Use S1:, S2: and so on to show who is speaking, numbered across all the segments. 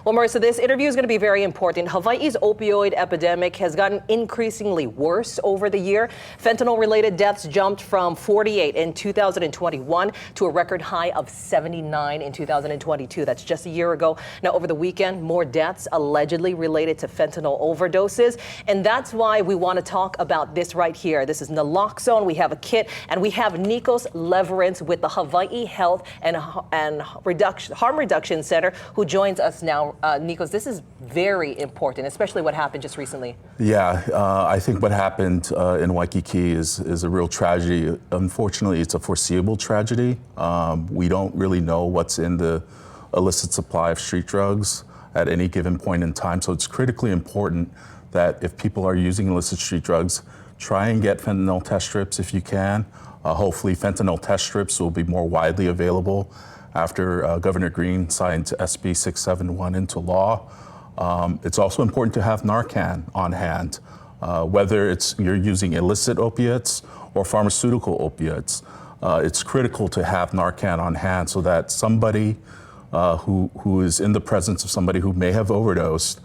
S1: Well, Marissa, this interview is going to be very important. Hawaii's opioid epidemic has gotten increasingly worse over the year. Fentanyl-related deaths jumped from 48 in 2021 to a record high of 79 in 2022. That's just a year ago. Now, over the weekend, more deaths allegedly related to fentanyl overdoses. And that's why we want to talk about this right here. This is naloxone. We have a kit, and we have Nikos Leverance with the Hawaii Health and Harm Reduction Center, who joins us now. Nikos, this is very important, especially what happened just recently.
S2: Yeah, I think what happened in Waikiki is a real tragedy. Unfortunately, it's a foreseeable tragedy. We don't really know what's in the illicit supply of street drugs at any given point in time. So it's critically important that if people are using illicit street drugs, try and get fentanyl test strips if you can. Hopefully fentanyl test strips will be more widely available after Governor Green signed SB 671 into law. It's also important to have Narcan on hand, whether you're using illicit opiates or pharmaceutical opiates. It's critical to have Narcan on hand so that somebody who is in the presence of somebody who may have overdosed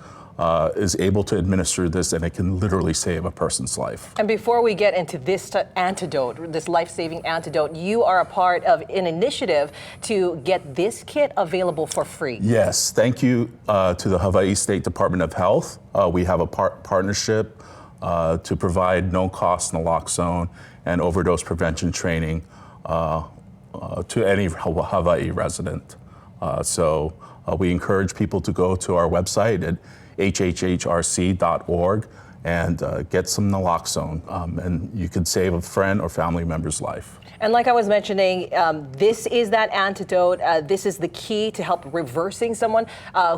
S2: is able to administer this, and it can literally save a person's life.
S1: And before we get into this antidote, this life-saving antidote, you are a part of an initiative to get this kit available for free.
S2: Yes, thank you to the Hawaii State Department of Health. We have a partnership to provide no-cost naloxone and overdose prevention training to any Hawaii resident. So we encourage people to go to our website at hhhrc.org and get some naloxone, and you could save a friend or family member's life.
S1: And like I was mentioning, this is that antidote. This is the key to help reversing someone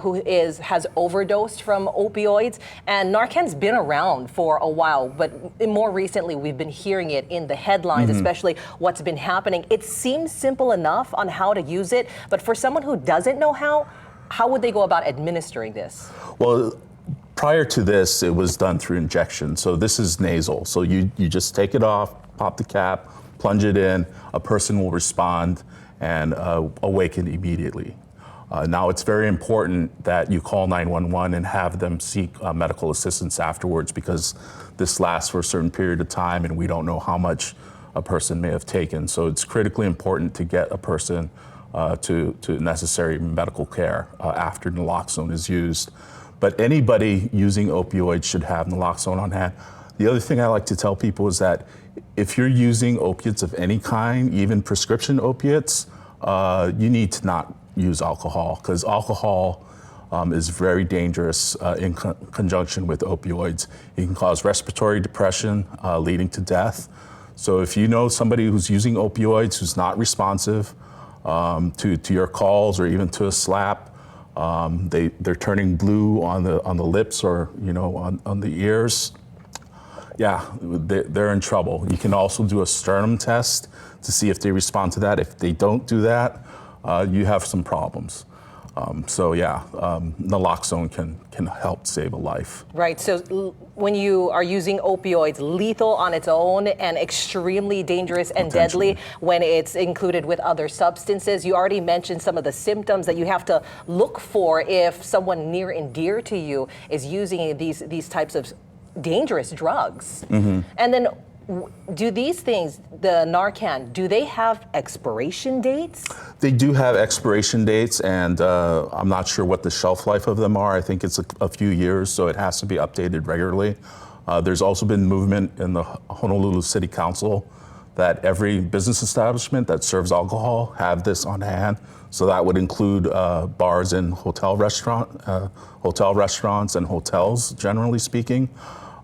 S1: who has overdosed from opioids. And Narcan's been around for a while, but more recently we've been hearing it in the headlines, especially what's been happening. It seems simple enough on how to use it, but for someone who doesn't know how would they go about administering this?
S2: Well, prior to this, it was done through injection. So this is nasal. So you just take it off, pop the cap, plunge it in, a person will respond and awaken immediately. Now, it's very important that you call 911 and have them seek medical assistance afterwards, because this lasts for a certain period of time and we don't know how much a person may have taken. So it's critically important to get a person to necessary medical care after naloxone is used. But anybody using opioids should have naloxone on hand. The other thing I like to tell people is that if you're using opiates of any kind, even prescription opiates, you need to not use alcohol, because alcohol is very dangerous in conjunction with opioids. It can cause respiratory depression, leading to death. So if you know somebody who's using opioids who's not responsive to your calls or even to a slap, they're turning blue on the lips or on the ears, yeah, they're in trouble. You can also do a sternum test to see if they respond to that. If they don't do that, you have some problems. So yeah, naloxone can help save a life.
S1: Right, so when you are using opioids, lethal on its own and extremely dangerous and deadly when it's included with other substances. You already mentioned some of the symptoms that you have to look for if someone near and dear to you is using these types of dangerous drugs. And then do these things, the Narcan, do they have expiration dates?
S2: They do have expiration dates, and I'm not sure what the shelf life of them are. I think it's a few years, so it has to be updated regularly. There's also been movement in the Honolulu City Council that every business establishment that serves alcohol have this on hand. So that would include bars and hotel restaurants and hotels, generally speaking.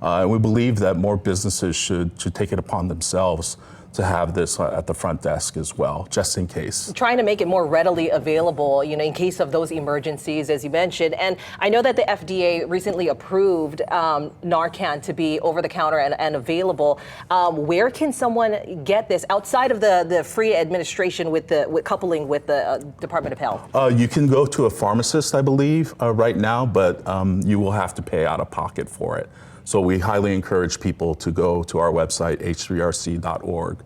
S2: And we believe that more businesses should take it upon themselves to have this at the front desk as well, just in case.
S1: Trying to make it more readily available, in case of those emergencies, as you mentioned. And I know that the FDA recently approved Narcan to be over the counter and available. Where can someone get this outside of the free administration with coupling with the Department of Health?
S2: You can go to a pharmacist, I believe, right now, but you will have to pay out of pocket for it. So we highly encourage people to go to our website, h3rc.org,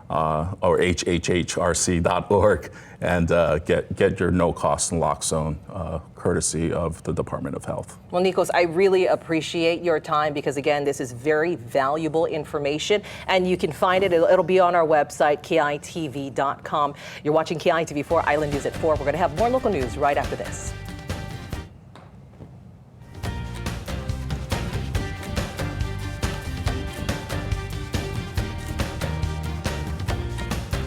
S2: or hhhrc.org and get your no-cost naloxone courtesy of the Department of Health.
S1: Well, Nikos, I really appreciate your time because, again, this is very valuable information, and you can find it. It'll be on our website, KITV.com. You're watching KITV4 Island News at 4. We're going to have more local news right after this.